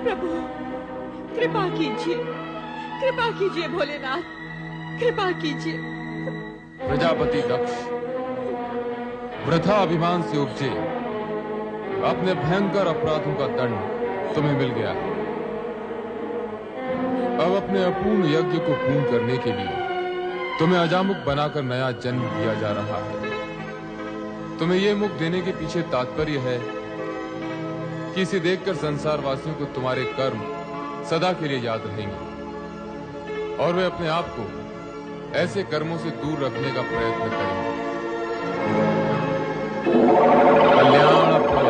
प्रभु कृपा कीजिए, कृपा कीजिए भोलेनाथ, कृपा कीजिए। प्रजापति दक्ष, वृथा अभिमान से उपजे अपने भयंकर अपराधों का दंड तुम्हें मिल गया है। अब अपने अपूर्ण यज्ञ को पूर्ण करने के लिए तुम्हें अजामुख बनाकर नया जन्म दिया जा रहा है। तुम्हें यह मुख देने के पीछे तात्पर्य है कि इसे देखकर संसार वासियों को तुम्हारे कर्म सदा के लिए याद रहेंगे और वे अपने आप को ऐसे कर्मों से दूर रखने का प्रयत्न करेंगे। कल्याण फल।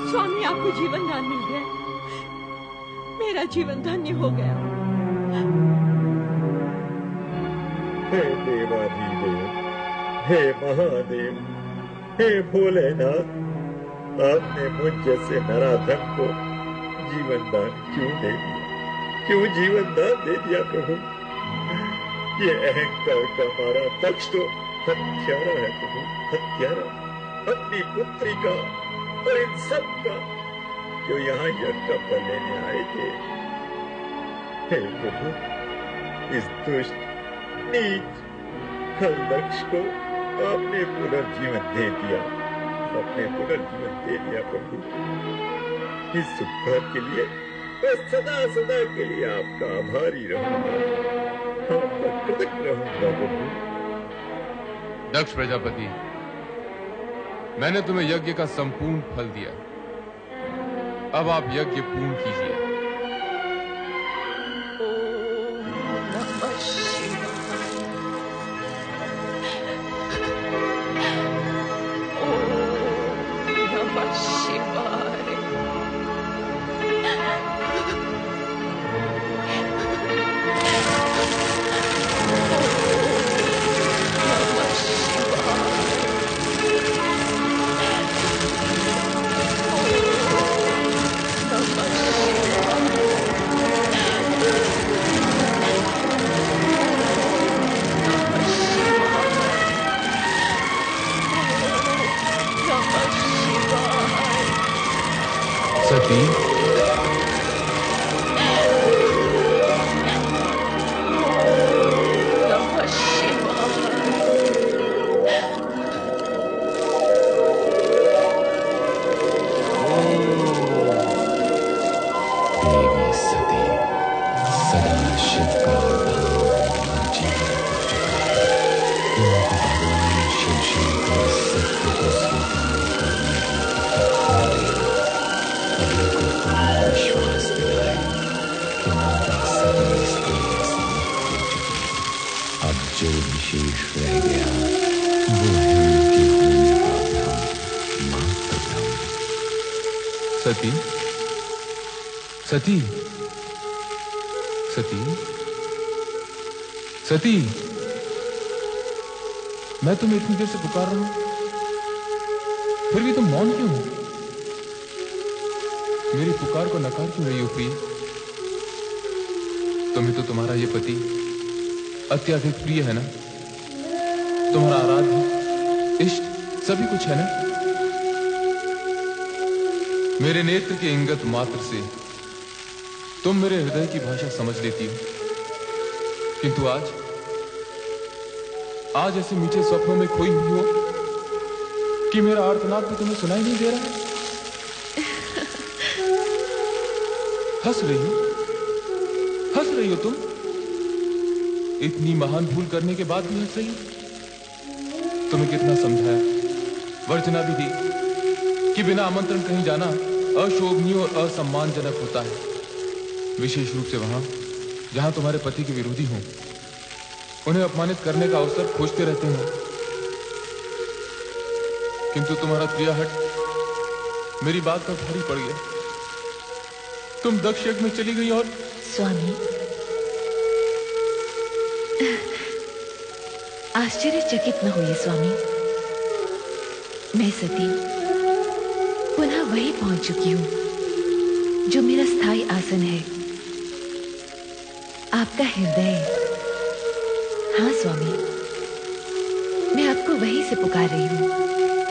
स्वामी आपको जीवन दान मिल गया, मेरा जीवन धन्य हो गया। हे देवाधिदेव, हे महादेव, हे भोलेनाथ, आपने मुझ जैसे नराधम को जीवन दान क्यों दे दिया? क्यों जीवन दान दे दिया प्रभु? ये अहंकार का मारा दक्ष तो हत्यारा है प्रभु, हत्यारा। अपनी पुत्री का और इन सब का जो यहाँ यज्ञ का फल लेने आए थे। हे प्रभु, इस दुष्ट नीच खल दक्ष को आपने पुनर्जीवन दे दिया, आपने पुनर्जीवन दे दिया प्रभु। इस उपकार के लिए मैं सदा सदा के लिए आपका आभारी रहूंगा, आपका कृतज्ञ रहूंगा प्रभु। दक्ष प्रजापति, मैंने तुम्हें यज्ञ का संपूर्ण फल दिया, अब आप यज्ञ पूर्ण कीजिए। सती, सती, सती, सती, सती, मैं तुम्हें इतनी देर से पुकार रहा हूं, फिर भी तुम मौन क्यों हो? मेरी पुकार को नकार क्यों रही हो प्रिय? तुम्हें तो तुम्हारा ये पति अत्यधिक प्रिय है ना? तुम्हारा आराध्य इष्ट सभी कुछ है ना? मेरे नेत्र के इंगत मात्र से तुम मेरे हृदय की भाषा समझ लेती हो, किंतु आज ऐसे मीठे स्वप्नों में खोई हुई हो कि मेरा आर्तनाद भी तुम्हें सुनाई नहीं दे रहा है। हंस रही हो तुम? इतनी महान भूल करने के बाद भी हंस रही हो? तुम्हें कितना समझाया, वर्जना भी दी कि बिना आमंत्रण कहीं जाना अशोभनीय और असम्मानजनक होता है, विशेष रूप से वहां जहां तुम्हारे पति के विरोधी हों, उन्हें अपमानित करने का अवसर खोजते रहते हो। किंतु तुम्हारा क्रियाहट मेरी बात पर भारी पड़ गया। तुम दक्ष यज्ञ में चली गई और स्वामी, आश्चर्यचकित न हुई स्वामी। मैं सती पुनः वही पहुंच चुकी हूं जो मेरा स्थायी आसन है, आपका हृदय। हाँ स्वामी, मैं आपको वहीं से पुकार रही हूँ।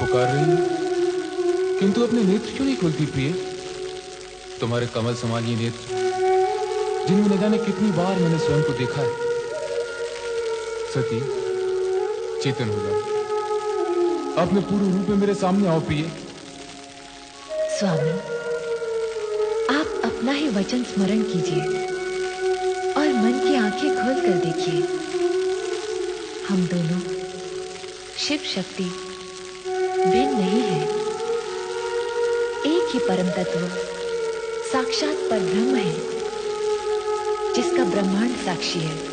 पुकार रही है, किंतु अपने नेत्र क्यों नहीं खोलती प्रिय? तुम्हारे कमल समान ये नेत्र, जिनमें न जाने कितनी बार मैंने स्वयं को देखा है। सती, चेतन हो जाओ, अपने पूर्ण रूप में मेरे सामने आओ प्रिय। स्वामी, आप अपना ही वचन स्मरण कीजिए और मन की आंखें खोल कर देखिए। हम दोनों शिव शक्ति भिन्न नहीं है, एक ही परम तत्व साक्षात परब्रह्म है, जिसका ब्रह्मांड साक्षी है।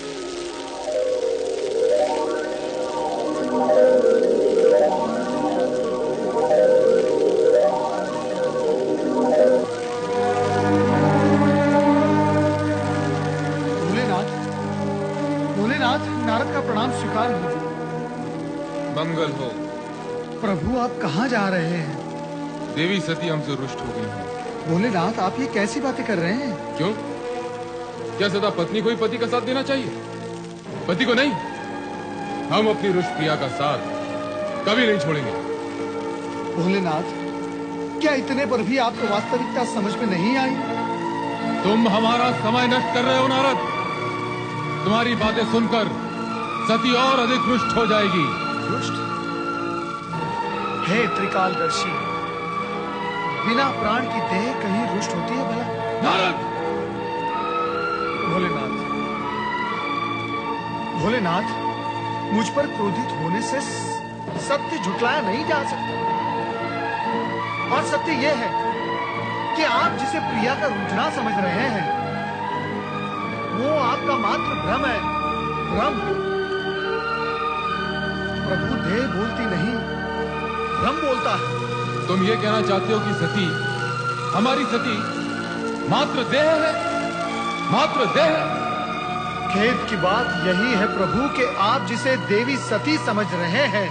नारद का प्रणाम स्वीकार हो। मंगल हो। प्रभु, आप कहाँ जा रहे हैं? देवी सती हमसे रुष्ट हो गई हैं। भोलेनाथ, आप ये कैसी बातें कर रहे हैं? क्यों? क्या सदा पत्नी को ही पति का साथ देना चाहिए, पति को नहीं? हम अपनी रुष्ट प्रिया का साथ कभी नहीं छोड़ेंगे। भोलेनाथ, क्या इतने पर भी आपको वास्तविकता समझ में नहीं आई? तुम हमारा समय नष्ट कर रहे हो नारद। तुम्हारी बातें सुनकर सती और अधिक रुष्ट हो जाएगी। रुष्ट? हे त्रिकालदर्शी, बिना प्राण की देह कहीं रुष्ट होती है भला? नारद! भोलेनाथ, मुझ पर क्रोधित होने से सत्य झुटलाया नहीं जा सकता। और सत्य यह है कि आप जिसे प्रिया का रुझान समझ रहे हैं, वो आपका मात्र भ्रम है। भ्रम। प्रभु देह बोलती नहीं, भ्रम बोलता है। तुम ये कहना चाहते हो कि सती, हमारी सती मात्र देह है? मात्र देह? खेद की बात यही है प्रभु कि आप जिसे देवी सती समझ रहे हैं,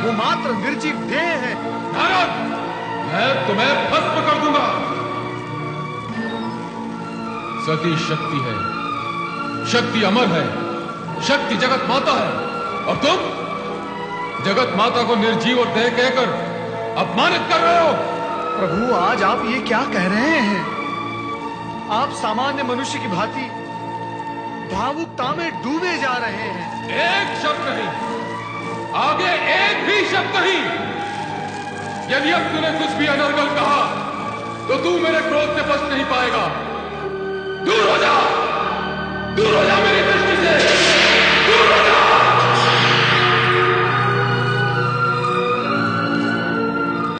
वो मात्र निर्जीव देह है। नारद, मैं तुम्हें भस्म कर दूंगा। सती शक्ति है, शक्ति अमर है, शक्ति जगत माता है, और तुम जगत माता को निर्जीव और देह कहकर अपमानित कर रहे हो। प्रभु, आज आप ये क्या कह रहे हैं? आप सामान्य मनुष्य की भांति भावुकता में डूबे जा रहे हैं। एक शब्द नहीं, आगे एक भी शब्द नहीं। यदि अब तूने कुछ भी अनर्गल कहा तो तू मेरे क्रोध से बच नहीं पाएगा।